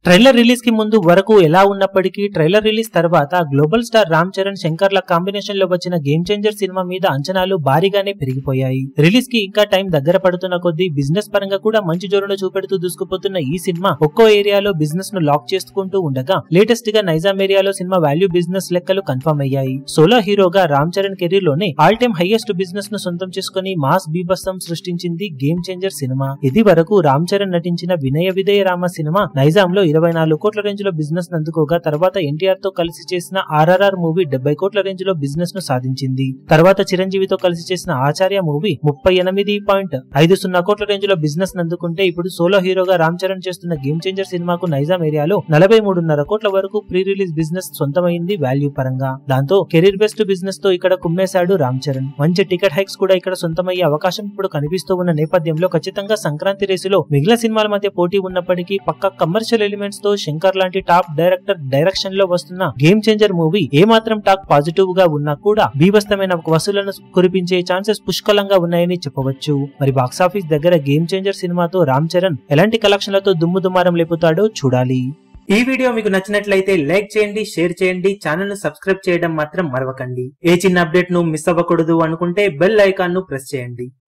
Trailer release కి ముందు వరకు ఎలా ఉన్నప్పటికీ ట్రైలర్ రిలీజ్ తర్వాత గ్లోబల్ స్టార్ రామ్ చరణ్ శంకర్ల కాంబినేషన్ లో వచ్చిన గేమ్ చేంజర్ సినిమా మీద అంచనాలు భారీగానే పెరిగిపోయాయి. రిలీజ్ కి ఇంకా టైం దగ్గర పడుతున్న కొద్దీ బిజినెస్ పరంగా కూడా మంచి జోరును చూపెడుతూ దూసుకుపోతున్న ఈ సినిమా ఒక్కో ఏరియాలో బిజినెస్ ను లాక్ చేసుకుంటూ ఉండగా లేటెస్ట్ గా నైజాం ఏరియాలో సినిమా వాల్యూ బిజినెస్ లెక్కలు కన్ఫర్మ్ అయ్యాయి. సోలో హీరోగా రామ్ చరణ్ కెరీర్ లోనే ఆల్ టైమ్ హైయెస్ట్ బిజినెస్ ను సొంతం చేసుకుని మాస్ బీభత్సం సృష్టించింది గేమ్ చేంజర్ సినిమా. ఇది వరకు రామ్ చరణ్ నటించిన వినయ విధేయ రామ సినిమా నైజాంలో 24 కోట్ల రేంజ్ లో బిజినెస్ అందుకోగా తర్వాత ఎన్టీఆర్ తో కలిసి చేసిన ఆర్ఆర్ఆర్ మూవీ 70 కోట్ల రేంజ్ లో బిజినెస్ ను సాధించింది. తర్వాత చిరంజీవితో కలిసి చేసిన ఆచార్య మూవీ 38.50 కోట్ల రేంజ్ లో బిజినెస్ అందుకుంటే ఇప్పుడు సోలో హీరోగా రామ్ చరణ్ చేస్తున్న గేమ్ చేంజర్ సినిమాకు నైజాం ఏరియాలో 43.5 కోట్ల వరకు ప్రీ రిలీజ్ బిజినెస్ సొంతమైంది వాల్యూ పరంగా. దాంతో కెరీర్ బెస్ట్ బిజినెస్ తో ఇక్కడ కుమ్మేశాడు రామ్ చరణ్. మంచి టికెట్ హైక్స్ కూడా ఇక్కడ సొంతమయ్యే అవకాశం ఇప్పుడు కనిపిస్తూ ఉన్న నేపథ్యంలో ఖచ్చితంగా సంక్రాంతి రేసులో మిగిలిన సినిమాల మధ్య పోటీ ఉన్నప్పటికీ పక్కా కమర్షియల్ ఎలిమెంట్స్ తో శంకర్ లాంటి టాప్ డైరెక్టర్ డైరెక్షన్ లో వస్తున్న గేమ్ చేంజర్ మూవీ ఏమాత్రం టాక్ పాజిటివ్ గా ఉన్నా కూడా బీభత్సమైన వసూలను కురిపించే ఛాన్సెస్ పుష్కలంగా ఉన్నాయని చెప్పవచ్చు. మరి బాక్సాఫీస్ దగ్గర గేమ్ చేంజర్ సినిమాతో రామ్ చరణ్ ఎలాంటి కలెక్షన్లతో దుమ్ముదుమారం లేపుతాడో చూడాలి. ఈ వీడియో మీకు నచ్చినట్లయితే లైక్ చేయండి, షేర్ చేయండి, ఛానల్ ను సబ్స్క్రైబ్ చేయడం మాత్రం మరవకండి. ఏ చిన్న అప్డేట్ ను మిస్ అవ్వకూడదు అనుకుంటే బెల్ ఐకాన్ ను ప్రెస్ చేయండి.